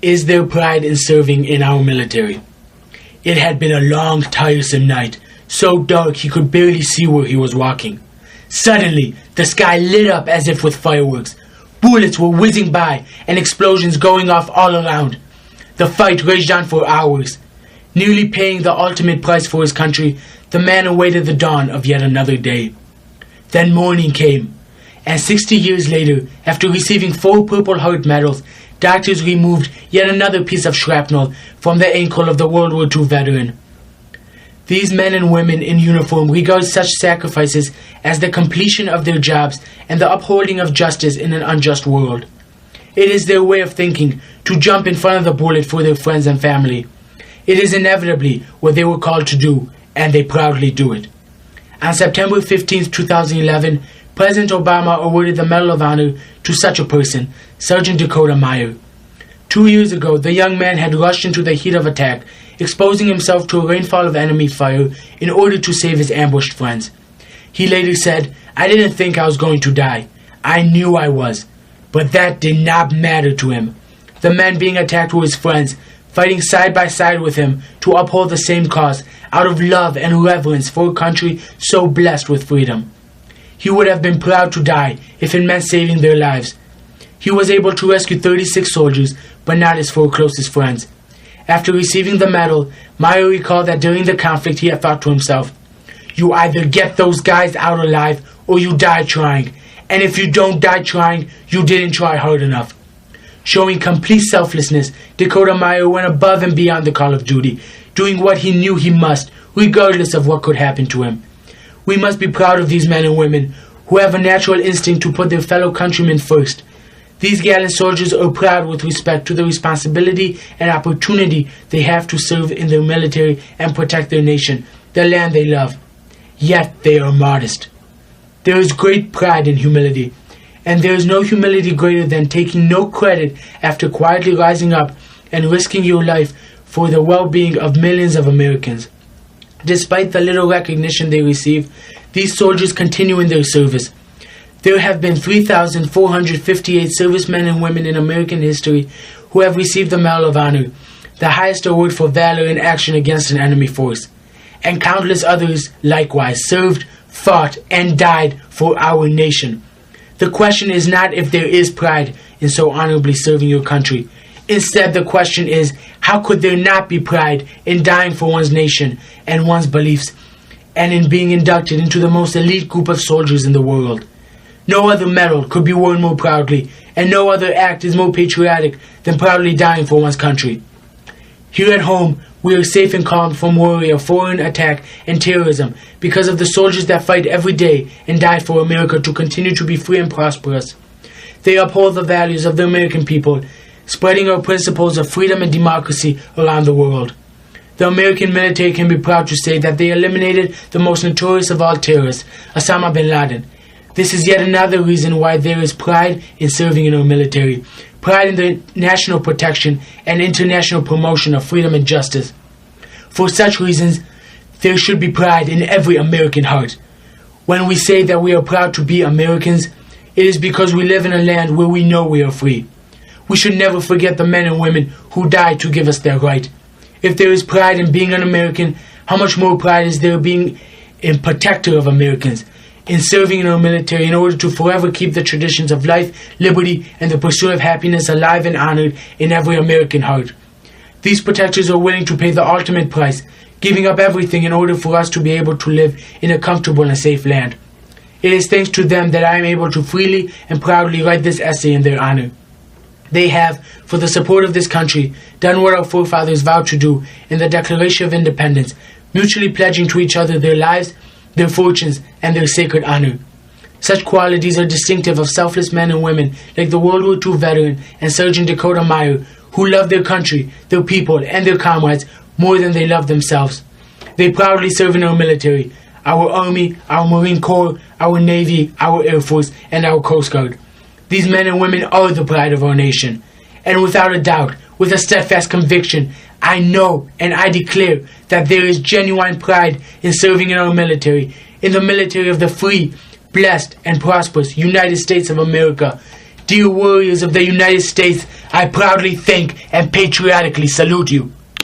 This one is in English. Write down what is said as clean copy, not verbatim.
is there pride in serving in our military. It had been a long, tiresome night, so dark he could barely see where he was walking. Suddenly, the sky lit up as if with fireworks. Bullets were whizzing by and explosions going off all around. The fight raged on for hours. Nearly paying the ultimate price for his country, the man awaited the dawn of yet another day. Then morning came, and 60 years later, after receiving 4 Purple Heart medals, doctors removed yet another piece of shrapnel from the ankle of the World War II veteran. These men and women in uniform regard such sacrifices as the completion of their jobs and the upholding of justice in an unjust world. It is their way of thinking to jump in front of the bullet for their friends and family. It is inevitably what they were called to do, and they proudly do it. On September 15, 2011, President Obama awarded the Medal of Honor to such a person, Sergeant Dakota Meyer. 2 years ago, the young man had rushed into the heat of attack, exposing himself to a rainfall of enemy fire in order to save his ambushed friends. He later said, "I didn't think I was going to die. I knew I was." But that did not matter to him. The men being attacked were his friends, fighting side by side with him to uphold the same cause, out of love and reverence for a country so blessed with freedom. He would have been proud to die if it meant saving their lives. He was able to rescue 36 soldiers, but not his 4 closest friends. After receiving the medal, Meyer recalled that during the conflict he had thought to himself, "You either get those guys out alive or you die trying. And if you don't die trying, you didn't try hard enough." Showing complete selflessness, Dakota Meyer went above and beyond the call of duty, doing what he knew he must, regardless of what could happen to him. We must be proud of these men and women who have a natural instinct to put their fellow countrymen first. These gallant soldiers are proud with respect to the responsibility and opportunity they have to serve in their military and protect their nation, the land they love. Yet they are modest. There is great pride in humility, and there is no humility greater than taking no credit after quietly rising up and risking your life for the well-being of millions of Americans. Despite the little recognition they receive, these soldiers continue in their service. There have been 3,458 servicemen and women in American history who have received the Medal of Honor, the highest award for valor in action against an enemy force. And countless others likewise served, fought, and died for our nation. The question is not if there is pride in so honorably serving your country. Instead, the question is, how could there not be pride in dying for one's nation and one's beliefs, and in being inducted into the most elite group of soldiers in the world? No other medal could be worn more proudly, and no other act is more patriotic than proudly dying for one's country. Here at home, we are safe and calm from worry of foreign attack and terrorism because of the soldiers that fight every day and die for America to continue to be free and prosperous. They uphold the values of the American people, spreading our principles of freedom and democracy around the world. The American military can be proud to say that they eliminated the most notorious of all terrorists, Osama bin Laden. This is yet another reason why there is pride in serving in our military, pride in the national protection and international promotion of freedom and justice. For such reasons, there should be pride in every American heart. When we say that we are proud to be Americans, it is because we live in a land where we know we are free. We should never forget the men and women who died to give us that right. If there is pride in being an American, how much more pride is there being a protector of Americans, in serving in our military in order to forever keep the traditions of life, liberty, and the pursuit of happiness alive and honored in every American heart. These protectors are willing to pay the ultimate price, giving up everything in order for us to be able to live in a comfortable and safe land. It is thanks to them that I am able to freely and proudly write this essay in their honor. They have, for the support of this country, done what our forefathers vowed to do in the Declaration of Independence, mutually pledging to each other their lives, their fortunes, and their sacred honor. Such qualities are distinctive of selfless men and women like the World War II veteran and Sergeant Dakota Meyer, who love their country, their people, and their comrades more than they love themselves. They proudly serve in our military, our Army, our Marine Corps, our Navy, our Air Force, and our Coast Guard. These men and women are the pride of our nation. And without a doubt, with a steadfast conviction, I know and I declare that there is genuine pride in serving in our military, in the military of the free, blessed, and prosperous United States of America. Dear warriors of the United States, I proudly thank and patriotically salute you.